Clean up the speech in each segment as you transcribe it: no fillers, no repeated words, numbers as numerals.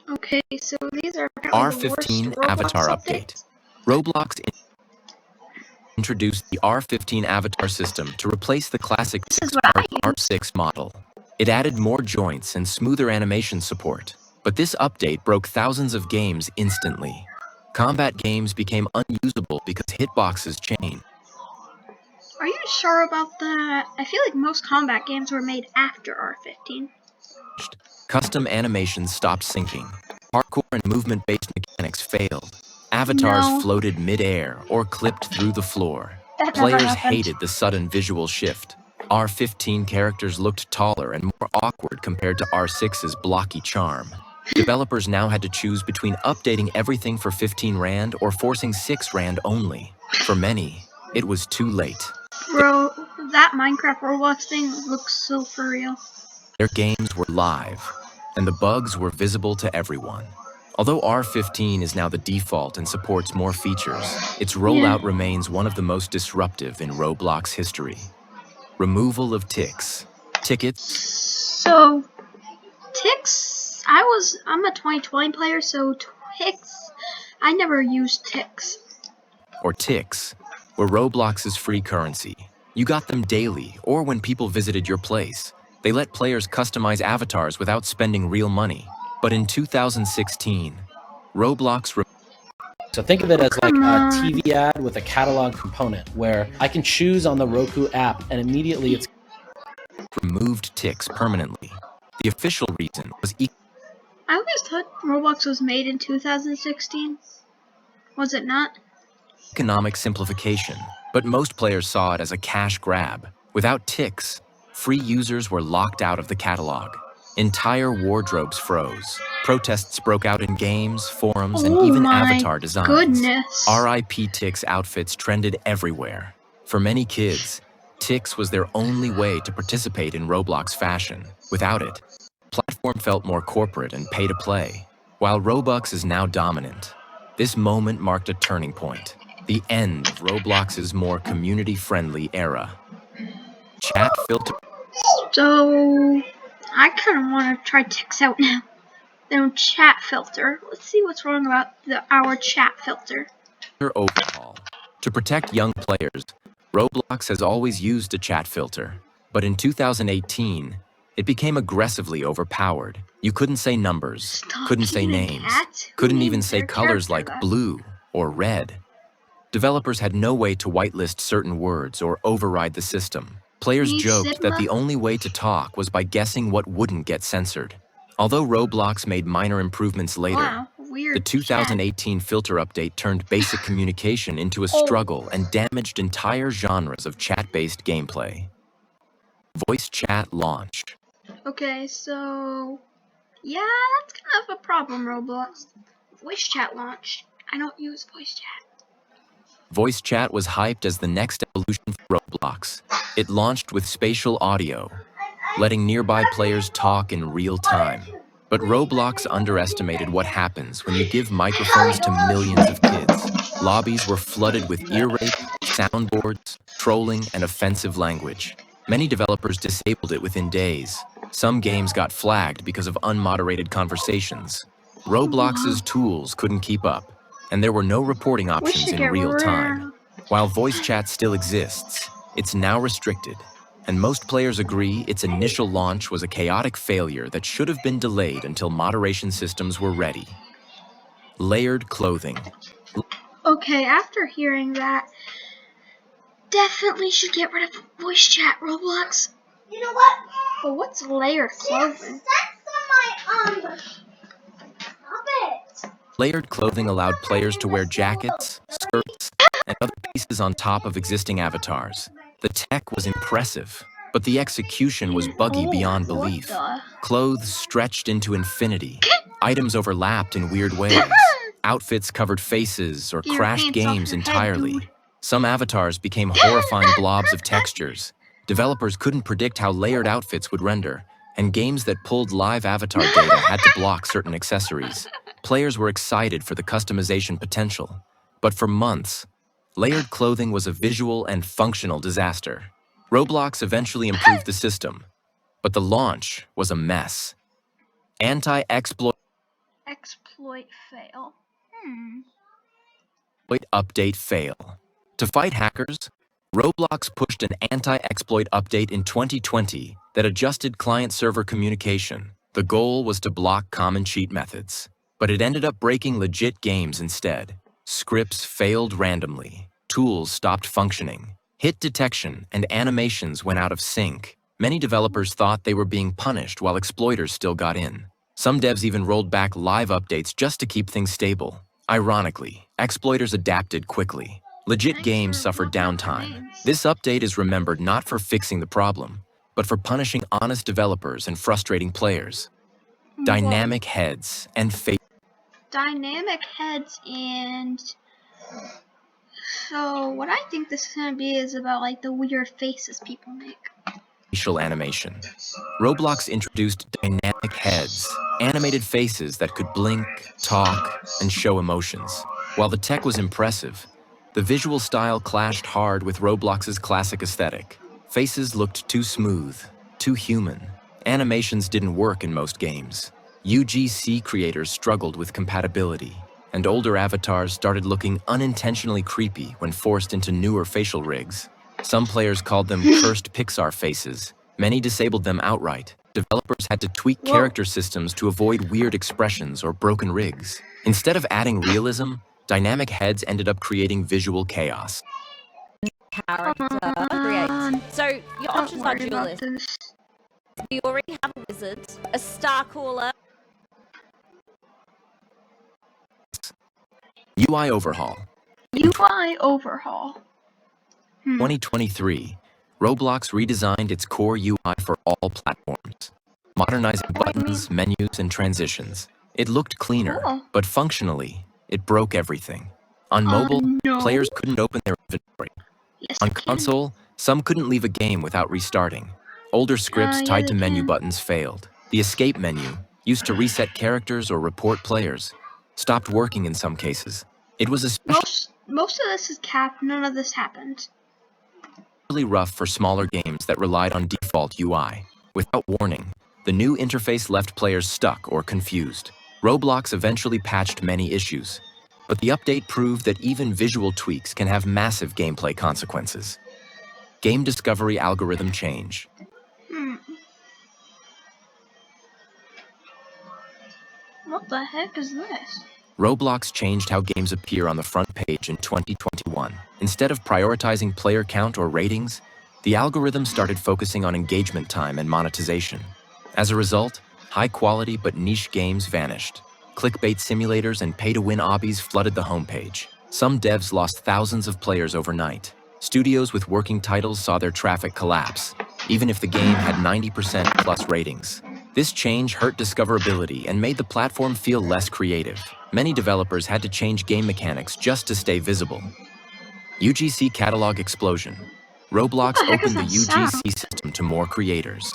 Okay, so these are apparently the worst R15 Roblox Avatar updates. Update. Roblox introduced the R15 Avatar system to replace the classic This is what I use. R6 model. It added more joints and smoother animation support, but this update broke thousands of games instantly. Combat games became unusable because hitboxes changed. Are you sure about that? I feel like most combat games were made after R15. Custom animations stopped syncing. Parkour and movement-based mechanics failed. Avatars floated mid-air or clipped through the floor. That never Players happened. hated the sudden visual shift. R15 characters looked taller and more awkward compared to R6's blocky charm. Developers now had to choose between updating everything for 15 Rand or forcing 6 Rand only. For many, it was too late. Bro, that Minecraft Roblox thing looks so for real. Their games were live, and the bugs were visible to everyone. Although R15 is now the default and supports more features, its rollout remains one of the most disruptive in Roblox history. Removal of ticks. Tickets. So, ticks, I'm a 2020 player, so ticks, I never used ticks. Or ticks were Roblox's free currency. You got them daily or when people visited your place. They let players customize avatars without spending real money. But in 2016, Roblox So think of it as like a TV ad with a catalog component where I can choose on the Roku app and immediately it's removed ticks permanently. The official reason was I always thought Roblox was made in 2016. Was it not? economic simplification, but most players saw it as a cash grab. Without ticks, free users were locked out of the catalog. Entire wardrobes froze. Protests broke out in games, forums, and even avatar designs. Goodness. RIP Ticks outfits trended everywhere. For many kids, Ticks was their only way to participate in Roblox fashion. Without it, the platform felt more corporate and pay to play. While Robux is now dominant, this moment marked a turning point. The end of Roblox's more community-friendly era. Chat filter. So, I kind of want to try ticks out now. Then chat filter. Let's see what's wrong about our chat filter. Overhaul. To protect young players, Roblox has always used a chat filter. But in 2018, it became aggressively overpowered. You couldn't say numbers, couldn't say names, couldn't even say colors like blue or red. Developers had no way to whitelist certain words or override the system. Players joked that the only way to talk was by guessing what wouldn't get censored. Although Roblox made minor improvements later, the 2018 filter update turned basic communication into a struggle and damaged entire genres of chat-based gameplay. Voice chat launched. Okay, so yeah, that's kind of a problem, Roblox. Voice chat launched. I don't use voice chat. Voice chat was hyped as the next evolution for Roblox. It launched with spatial audio, letting nearby players talk in real time. But Roblox underestimated what happens when you give microphones to millions of kids. Lobbies were flooded with ear rape, soundboards, trolling, and offensive language. Many developers disabled it within days. Some games got flagged because of unmoderated conversations. Roblox's tools couldn't keep up, and there were no reporting options in real time. While voice chat still exists, it's now restricted, and most players agree its initial launch was a chaotic failure that should have been delayed until moderation systems were ready. Layered clothing. Okay, after hearing that, definitely should get rid of voice chat, Roblox. You know what? But what's layered clothing? Layered clothing allowed players to wear jackets, skirts, and other pieces on top of existing avatars. The tech was impressive, but the execution was buggy beyond belief. Clothes stretched into infinity. Items overlapped in weird ways. Outfits covered faces or crashed games entirely. Some avatars became horrifying blobs of textures. Developers couldn't predict how layered outfits would render, and games that pulled live avatar data had to block certain accessories. Players were excited for the customization potential, but for months, layered clothing was a visual and functional disaster. Roblox eventually improved the system, but the launch was a mess. Anti-exploit exploit fail. Exploit update fail. To fight hackers, Roblox pushed an anti-exploit update in 2020 that adjusted client-server communication. The goal was to block common cheat methods, but it ended up breaking legit games instead. Scripts failed randomly, tools stopped functioning, hit detection and animations went out of sync. Many developers thought they were being punished while exploiters still got in. Some devs even rolled back live updates just to keep things stable. Ironically, exploiters adapted quickly. Legit games suffered downtime. This update is remembered not for fixing the problem, but for punishing honest developers and frustrating players. Dynamic heads and Dynamic heads and... So, what I think this is going to be is about, like, the weird faces people make. facial animation. Roblox introduced dynamic heads, animated faces that could blink, talk, and show emotions. While the tech was impressive, the visual style clashed hard with Roblox's classic aesthetic. Faces looked too smooth, too human. Animations didn't work in most games. UGC creators struggled with compatibility, and older avatars started looking unintentionally creepy when forced into newer facial rigs. Some players called them cursed Pixar faces. Many disabled them outright. Developers had to tweak character systems to avoid weird expressions or broken rigs. Instead of adding realism, dynamic heads ended up creating visual chaos. Character create. So your options are duelist. You already have a wizard, a star caller. UI overhaul. UI overhaul. 2023, Roblox redesigned its core UI for all platforms, modernizing buttons, menus, and transitions. It looked cleaner, but functionally, it broke everything. On mobile, players couldn't open their inventory. On console, some couldn't leave a game without restarting. Older scripts tied to menu buttons failed. The escape menu, used to reset characters or report players, stopped working in some cases. It was especially most of this is capped. None of this happened. Rough for smaller games that relied on default UI. Without warning, the new interface left players stuck or confused. Roblox eventually patched many issues, but the update proved that even visual tweaks can have massive gameplay consequences. Game discovery algorithm change. What the heck is this? Roblox changed how games appear on the front page in 2021. Instead of prioritizing player count or ratings, the algorithm started focusing on engagement time and monetization. As a result, high-quality but niche games vanished. Clickbait simulators and pay-to-win obbies flooded the homepage. Some devs lost thousands of players overnight. Studios with working titles saw their traffic collapse, even if the game had 90% plus ratings. This change hurt discoverability and made the platform feel less creative. Many developers had to change game mechanics just to stay visible. UGC catalog explosion. Roblox opened the UGC system to more creators,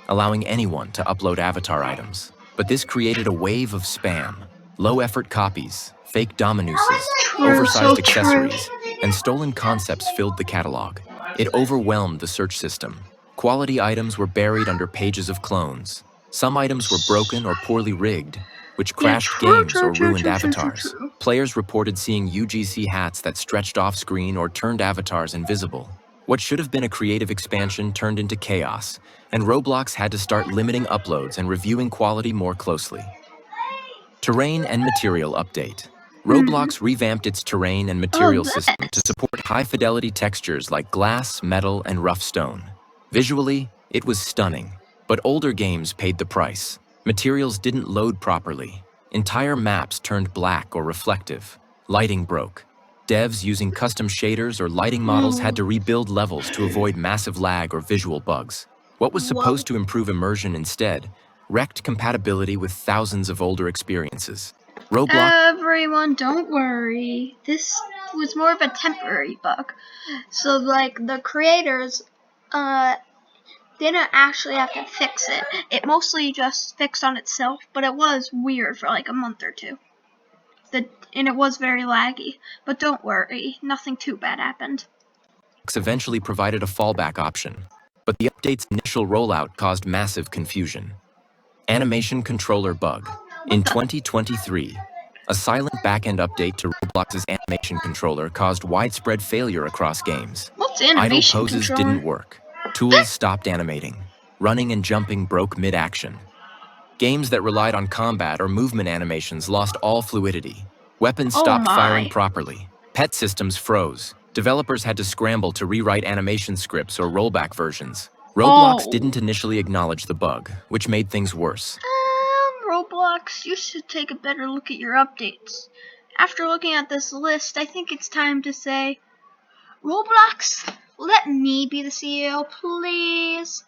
allowing anyone to upload avatar items. But this created a wave of spam, low-effort copies, fake dominuses, oversized accessories, and stolen concepts filled the catalog. It overwhelmed the search system. Quality items were buried under pages of clones. Some items were broken or poorly rigged, which crashed games or ruined avatars. Players reported seeing UGC hats that stretched off-screen or turned avatars invisible. What should have been a creative expansion turned into chaos, and Roblox had to start limiting uploads and reviewing quality more closely. Terrain and material update. Roblox revamped its terrain and material system to support high-fidelity textures like glass, metal, and rough stone. Visually, it was stunning, but older games paid the price. Materials didn't load properly. Entire maps turned black or reflective. Lighting broke. Devs using custom shaders or lighting models had to rebuild levels to avoid massive lag or visual bugs. What was supposed to improve immersion instead wrecked compatibility with thousands of older experiences. Roblox. Everyone, don't worry. This was more of a temporary bug. So, like, the creators, didn't actually have to fix it. It mostly just fixed on itself, but it was weird for like a month or two. And it was very laggy. But don't worry, nothing too bad happened. Eventually provided a fallback option, but the update's initial rollout caused massive confusion. Animation controller bug. In 2023, a silent backend update to Roblox's animation controller caused widespread failure across games. What's Idle animation poses controller? didn't work. Tools stopped animating. Running and jumping broke mid-action. Games that relied on combat or movement animations lost all fluidity. Weapons Oh stopped my. firing properly. Pet systems froze. Developers had to scramble to rewrite animation scripts or rollback versions. Roblox Oh. didn't initially acknowledge the bug, which made things worse. Roblox, you should take a better look at your updates. After looking at this list, I think it's time to say, Roblox, let me be the CEO, please.